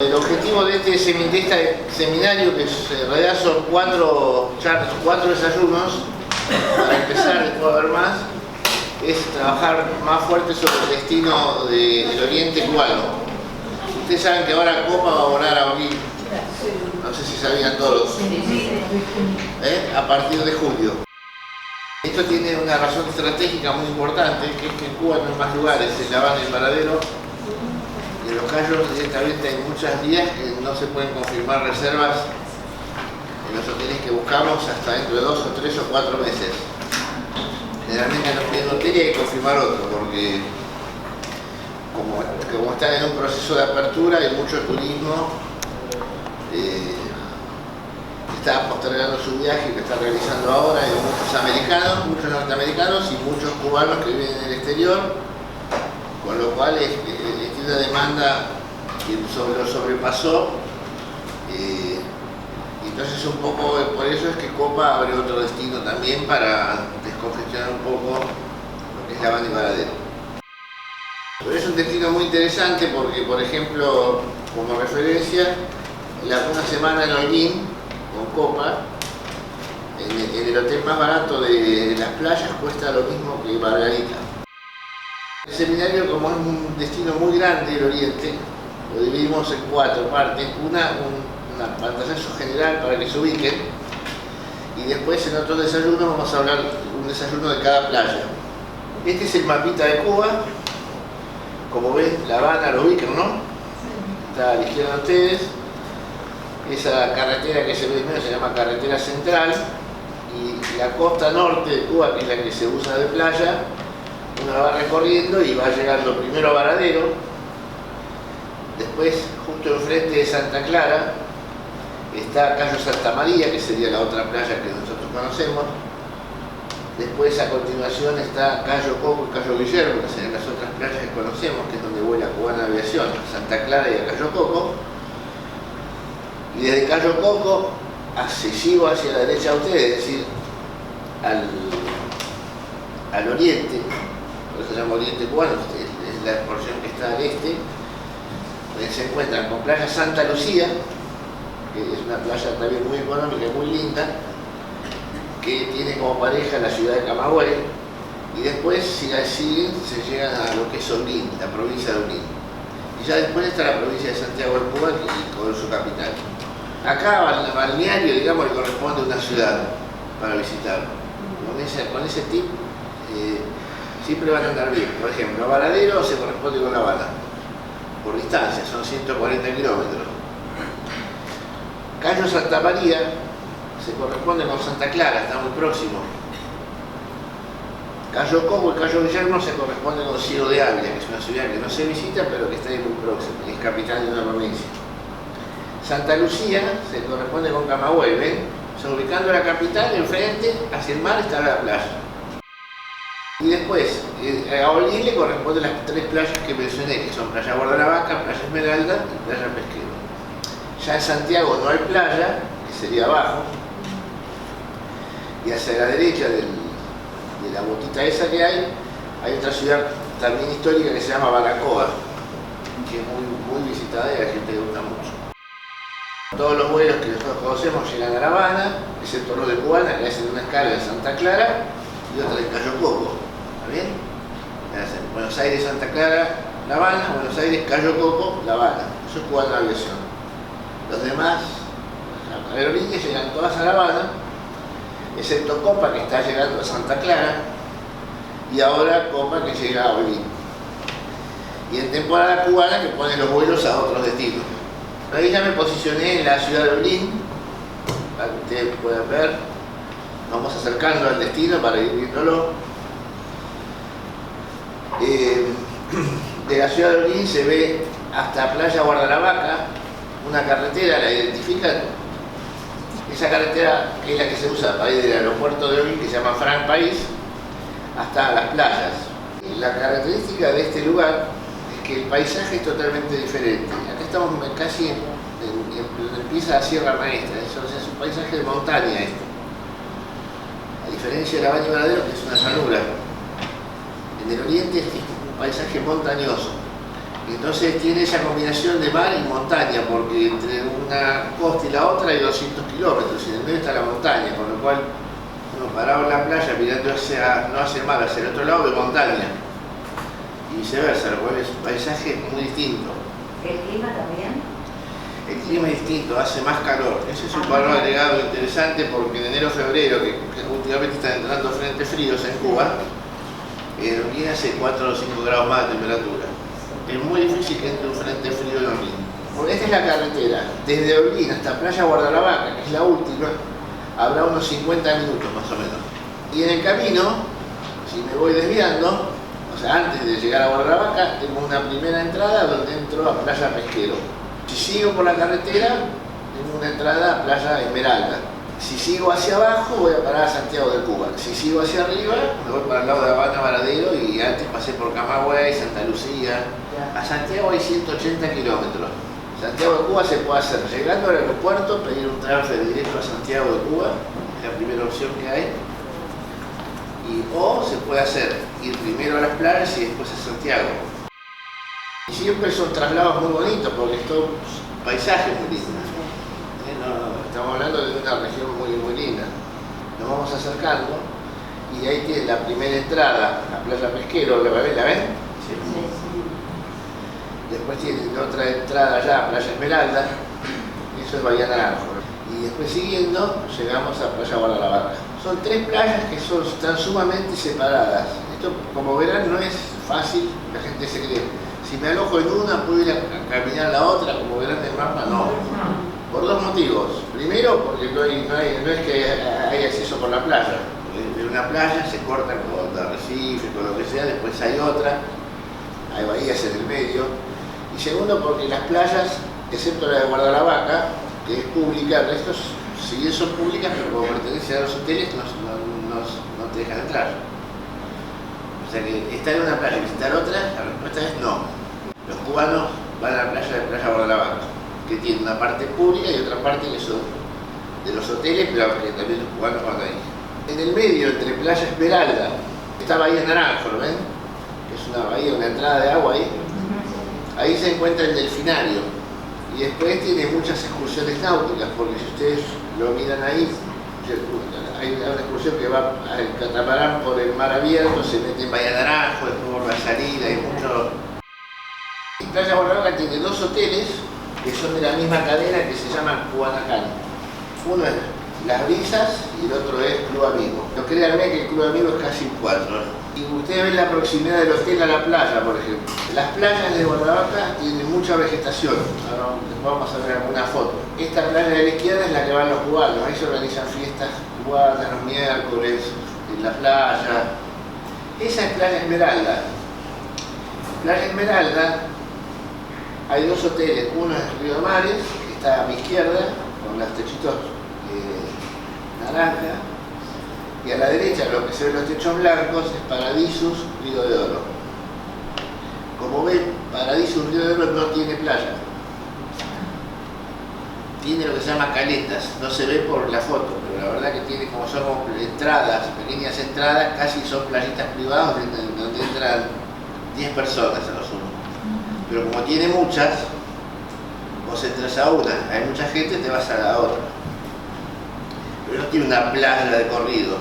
el objetivo de este seminario, que en realidad son cuatro desayunos, para empezar, después va a haber más, es trabajar más fuerte sobre el destino del oriente cubano. Ustedes saben que ahora Copa va a volar a Holguín, no sé si sabían todos, a partir de julio. Esto tiene una razón estratégica muy importante, que es que en Cuba no hay más lugares, en La Habana y Varadero. En Los Cayos directamente hay muchas vías que no se pueden confirmar reservas en los hoteles que buscamos hasta dentro de 2 o 3 o 4 meses. Generalmente nos piden un hotel y hay que confirmar otro, porque como están en un proceso de apertura hay mucho turismo que está postergando su viaje, que está realizando ahora, hay muchos americanos, muchos norteamericanos y muchos cubanos que viven en el exterior, con lo cual tiene una demanda que lo sobrepasó. Entonces un poco por eso es que Copa abre otro destino también para descongestionar un poco lo que es La Habana y Varadero. Pero es un destino muy interesante porque, por ejemplo, como referencia, una semana en Holguín con Copa, en el hotel más barato de las playas cuesta lo mismo que Margarita. El seminario, como es un destino muy grande del oriente, lo dividimos en 4 partes. Una pantallazo general para que se ubiquen, y después en otros desayunos vamos a hablar un desayuno de cada playa. Este es el mapita de Cuba. Como ven, La Habana lo ubican, ¿no? Está a la izquierda de ustedes. Esa carretera que se ve primero se llama Carretera Central, y la costa norte de Cuba, que es la que se usa de playa, uno va recorriendo y va llegando primero a Varadero, después justo enfrente de Santa Clara está Cayo Santa María, que sería la otra playa que nosotros conocemos. Después, a continuación, está Cayo Coco y Cayo Guillermo, que serían las otras playas que conocemos, que es donde vuela Cubana Aviación, a Santa Clara y a Cayo Coco. Y desde Cayo Coco, accesivo hacia la derecha a ustedes, es decir, al oriente, por eso se llama Oriente Cubano, es la porción que está al este, donde se encuentran con Playa Santa Lucía, que es una playa también muy económica y muy linda, que tiene como pareja la ciudad de Camagüey, y después, si la siguen, se llegan a lo que es Holguín, la provincia de Holguín. Y ya después está la provincia de Santiago de Cuba, con su capital. Acá, al balneario, digamos, le corresponde una ciudad para visitar. Con ese tip, siempre van a andar bien. Por ejemplo, Varadero se corresponde con La Habana, por distancia, son 140 kilómetros. Cayo Santa María se corresponde con Santa Clara, está muy próximo. Cayo Coco y Cayo Guillermo se corresponden con Ciego de Ávila, que es una ciudad que no se visita, pero que está ahí muy próxima, es capital de una provincia. Santa Lucía se corresponde con Camagüey, ¿ven? O sea, ubicando la capital, enfrente, hacia el mar, está la playa. Y después, a Holguín le corresponden las 3 playas que mencioné, que son Playa Guardalavaca, Playa Esmeralda y Playa Pesquero. Ya en Santiago no hay playa, que sería abajo, y hacia la derecha de la botita esa que hay otra ciudad también histórica que se llama Baracoa, que es muy visitada y a la gente le gusta mucho. Todos los vuelos que nosotros conocemos llegan a La Habana, excepto los de Cubana, que hacen una escala en Santa Clara y otra en Cayo Coco. ¿Está bien? Hacen Buenos Aires, Santa Clara, La Habana, Buenos Aires, Cayo Coco, La Habana. Eso es Cubana Aviación. Los demás, las aerolíneas llegan todas a La Habana, excepto Copa, que está llegando a Santa Clara, y ahora Copa, que llega a Holguín. Y en temporada cubana, que pone los vuelos a otros destinos. Ahí ya me posicioné en la ciudad de Holguín, para que ustedes puedan ver. Vamos acercando al destino para ir viéndolo. De la ciudad de Holguín se ve hasta Playa Guardalavaca, una carretera, ¿la identifican? Esa carretera que es la que se usa para ir del aeropuerto de Holguín, que se llama Frank País, hasta las playas. La característica de este lugar es que el paisaje es totalmente diferente. Acá estamos casi donde empieza la Sierra Maestra, eso es un paisaje de montaña esto. A diferencia de La Habana y Varadero, que es una llanura. En el oriente es un paisaje montañoso. Entonces tiene esa combinación de mar y montaña, porque entre una costa y la otra hay 200 kilómetros y en el medio está la montaña, con lo cual uno parado en la playa mirando no hacia el mar, hacia el otro lado de montaña y viceversa, lo cual es un paisaje muy distinto. ¿El clima también? El clima es distinto, hace más calor. Ese es un valor agregado interesante porque en enero-febrero, que últimamente están entrando frentes fríos en Cuba, en Holguín hace 4 o 5 grados más de temperatura. Es muy difícil que entre un frente frío en Holguín. Porque esta es la carretera, desde Holguín hasta Playa Guardalavaca, que es la última, habrá unos 50 minutos más o menos. Y en el camino, si me voy desviando, o sea, antes de llegar a Guardalavaca, tengo una primera entrada donde entro a Playa Pesquero. Si sigo por la carretera, tengo una entrada a Playa Esmeralda. Si sigo hacia abajo, voy a parar a Santiago de Cuba. Si sigo hacia arriba, me voy para el lado de Habana, Varadero, y antes pasé por Camagüey, Santa Lucía. A Santiago hay 180 kilómetros. Santiago de Cuba se puede hacer llegando al aeropuerto, pedir un transfer directo a Santiago de Cuba, es la primera opción que hay. O se puede hacer ir primero a las playas y después a Santiago. Y siempre son traslados muy bonitos porque es todo un paisaje muy lindo. Estamos hablando de una región muy linda. Nos vamos acercando y ahí tiene la primera entrada a Playa Pesquero, ¿la ven? Sí. Después tiene otra entrada allá a Playa Esmeralda, eso es Bahía Naranjo. Y después siguiendo llegamos a Playa Guardalavaca. Son 3 playas que están sumamente separadas. Esto, como verán, no es fácil, la gente se cree. Si me alojo en una, puedo ir a caminar a la otra, como verán en el mapa, no. Por 2 motivos. Primero, porque no es que hay acceso por la playa. De una playa se corta con arrecife, con lo que sea, después hay otra, hay bahías en el medio. Y segundo, porque las playas, excepto la de Guardalavaca, que es pública, estos, si bien son públicas, pero como pertenecen a los hoteles, no te dejan entrar. O sea que estar en una playa y visitar otra, la respuesta es no. Los cubanos van a la playa de Playa Guardalavaca, que tiene una parte pública y otra parte que son de los hoteles, pero que también los cubanos van ahí. En el medio, entre Playa Esmeralda, está Bahía Naranjo, ¿lo ven? Que es una bahía, una entrada de agua ahí. Ahí se encuentra el delfinario. Y después tiene muchas excursiones náuticas, porque si ustedes lo miran ahí, hay una excursión que va al catamarán por el mar abierto, se mete en Bahía Naranjo, después por la salida, hay mucho. Playa Guardalavaca tiene 2 hoteles que son de la misma cadena que se llaman Cubanacán. Uno es Las Brisas y el otro es Club Amigo. Pero créanme que el Club Amigo es casi un 4. Y ustedes ven la proximidad del hotel a la playa, por ejemplo. Las playas de Guardalavaca tienen mucha vegetación. Ahora vamos a ver alguna foto. Esta playa de la izquierda es la que van los cubanos. Ahí se organizan fiestas cubanas los miércoles, en la playa. Esa es Playa Esmeralda. Playa Esmeralda, hay 2 hoteles. Uno es Río de Mares, que está a mi izquierda, con los techitos naranja. Y a la derecha, lo que se ven los techos blancos, es Paradisus Río de Oro. Como ven, Paradisus Río de Oro no tiene playa. Tiene lo que se llama caletas, no se ve por la foto, pero la verdad que tiene como son entradas, pequeñas entradas, casi son playitas privadas donde entran 10 personas a lo sumo. Pero como tiene muchas, vos entras a una, hay mucha gente, te vas a la otra. Pero no tiene una playa de corrido.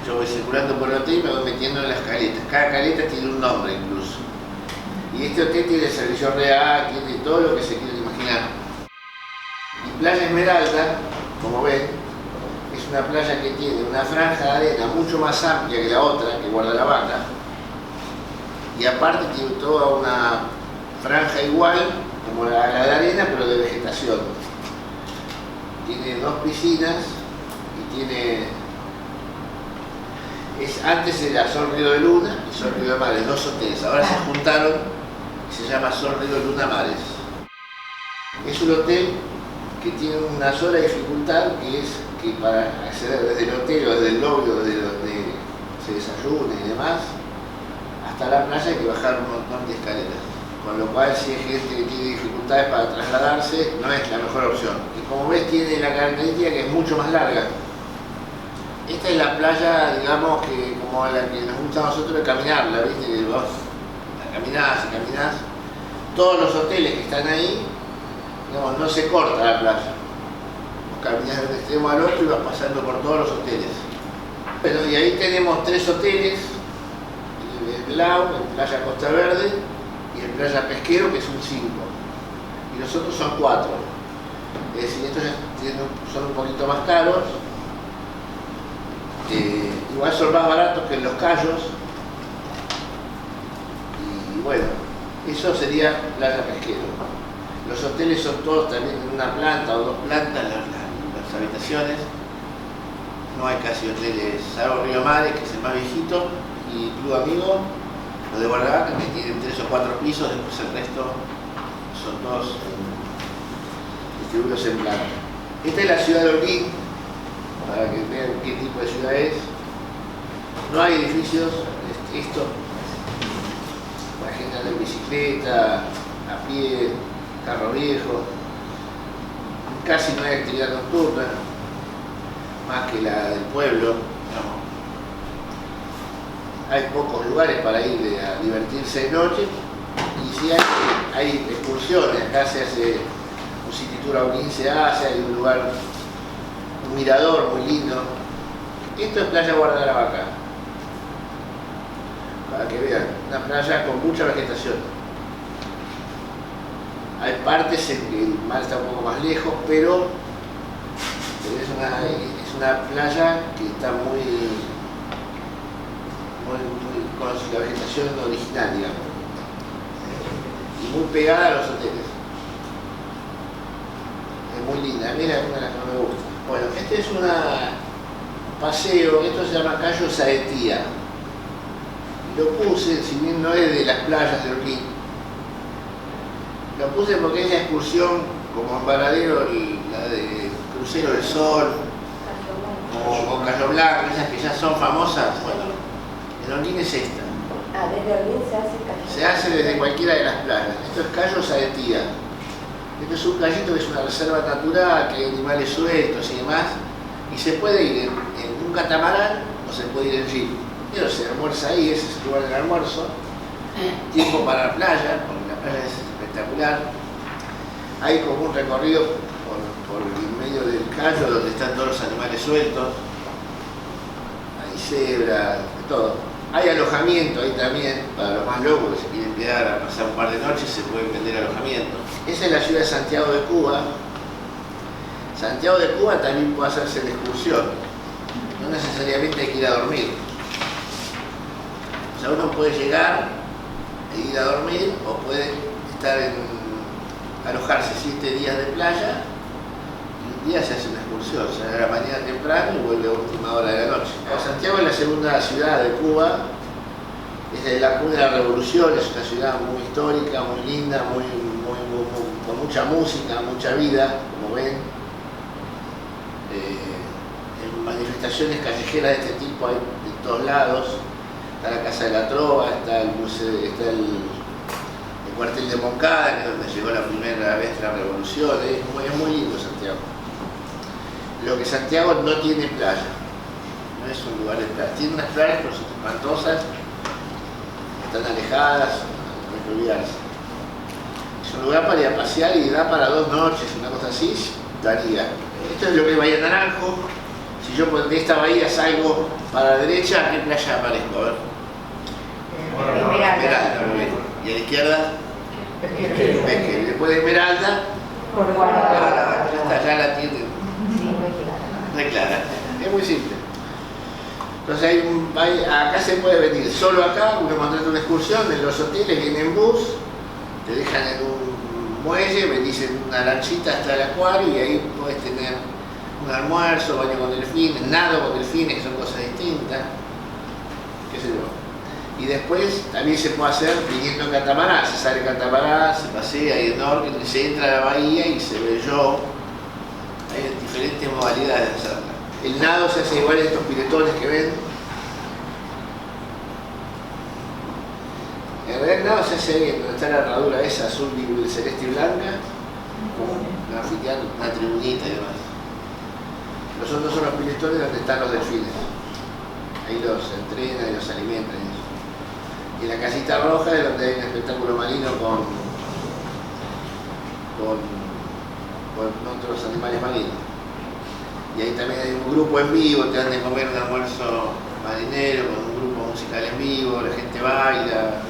Yo voy circulando por el hotel y me voy metiendo en las caletas. Cada caleta tiene un nombre incluso. Y este hotel tiene servicio real, tiene todo lo que se quiere imaginar. Y Playa Esmeralda, como ven, es una playa que tiene una franja de arena mucho más amplia que la otra, que Guardalavaca. Y aparte tiene toda una franja igual, como la de arena, pero de vegetación. Tiene 2 piscinas y tiene... antes era Sol Río de Luna y Sol Río de Mares, 2 hoteles. Ahora se juntaron y se llama Sol Río de Luna Mares. Es un hotel que tiene una sola dificultad, que es que para acceder desde el hotel o desde el lobby, desde donde se desayuna y demás, hasta la playa hay que bajar un montón de escaleras. Con lo cual, si hay gente que tiene dificultades para trasladarse, no es la mejor opción. Y como ves, tiene la característica que es mucho más larga. Esta es la playa, digamos, que como la que nos gusta a nosotros de caminarla, ¿viste? Que vos la caminás y caminás. Todos los hoteles que están ahí, digamos, no se corta la playa. Vos caminás de un extremo al otro y vas pasando por todos los hoteles. Bueno, y ahí tenemos 3 hoteles, el Blau, en Playa Costa Verde y en Playa Pesquero, que es un 5. Y los otros son 4. Es decir, estos son un poquito más caros. Igual son más baratos que en Los Cayos. Y bueno, eso sería Playa Pesquero. Los hoteles son todos también en una planta o 2 plantas, las habitaciones. No hay casi hoteles, salvo Río Mares, que es el más viejito, y Club Amigo, los de Guardavaca, que tienen 3 o 4 pisos, después el resto son todos distribuidos en planta. Esta es la ciudad de Holguín, para que vean qué tipo de ciudad es. No hay edificios, esto, la gente anda en bicicleta, a pie, carro viejo, casi no hay actividad nocturna, más que la del pueblo, digamos. Hay pocos lugares para ir a divertirse de noche, y sí hay excursiones. Acá se hace un City Tour a Holguín, se hace, hay un lugar, un mirador muy lindo. Esto es Playa Guardavaca, para que vean, una playa con mucha vegetación. Hay partes en que el mar está un poco más lejos, pero es una playa que está muy con la vegetación original, digamos, y muy pegada a los hoteles. Es muy linda, a mí es una de las que no me gusta. Bueno, este es un paseo, esto se llama Cayo Saetía. Lo puse, si bien no es de las playas de Holguín, lo puse porque es la excursión como en Varadero, la de Crucero del Sol, o Cayo Blanco, esas que ya son famosas. Bueno, en Holguín es esta. Desde Holguín se hace Cayo. Se hace desde cualquiera de las playas. Esto es Cayo Saetía. Esto es un callito que es una reserva natural, que hay animales sueltos y demás, y se puede ir en un catamarán o se puede ir en jeep. Pero se almuerza ahí, ese es el lugar del almuerzo. Tiempo para la playa, porque la playa es espectacular. Hay como un recorrido por el medio del callo donde están todos los animales sueltos. Hay cebras, de todo. Hay alojamiento ahí también, para los más locos que se quieren quedar a pasar un par de noches, se pueden vender alojamiento. Esa es la ciudad de Santiago de Cuba. Santiago de Cuba también puede hacerse la excursión. No necesariamente hay que ir a dormir. O sea, uno puede llegar e ir a dormir, o puede alojarse 7 días de playa, y un día se hace una excursión, sale a la mañana temprano y vuelve a última hora de la noche. Santiago es la segunda ciudad de Cuba, es de la cuna de la revolución, es una ciudad muy histórica, muy linda, con mucha música, mucha vida, como ven. En manifestaciones callejeras de este tipo hay de todos lados. Está la Casa de la Trova, está el museo, está el cuartel de Moncada, que es donde llegó la primera vez la revolución. Es muy lindo Santiago. Lo que Santiago no tiene playa, no es un lugar de playa. Tiene unas playas, pero son espantosas, están alejadas, no hay que olvidarse. Es un lugar para ir a pasear y da para 2 noches, una cosa así, daría. Esto es lo que es Bahía Naranjo. Si yo de esta bahía salgo para la derecha, ¿a qué playa aparezco? A ver. Esmeralda, muy bien. Y a la izquierda, Pesquero. Después de Esmeralda, Guardavaca. Ya está, ya la tienen. Muy clara. Es muy simple. Entonces acá se puede venir solo acá, uno contrata una excursión, en los hoteles viene en bus, te dejan en un muelle, venís en una lanchita hasta el acuario y ahí podés tener un almuerzo, baño con delfines, nado con delfines, que son cosas distintas, qué sé yo. Y después también se puede hacer viniendo en catamarán, se sale en catamarán, se pasea ahí en Orque, se entra a la bahía y se ve yo. Hay diferentes modalidades de hacerla. El nado se hace igual en estos piletones que ven. En realidad el nado se hace ahí, donde está la herradura esa azul, celeste y blanca, con un anfiteatro, una tribunita y demás. Los otros son los piletones donde están los delfines. Ahí los entrenan y los alimentan. Y la casita roja es donde hay un espectáculo marino con otros animales marinos. Y ahí también hay un grupo en vivo, te dan de comer un almuerzo marinero con un grupo musical en vivo, la gente baila.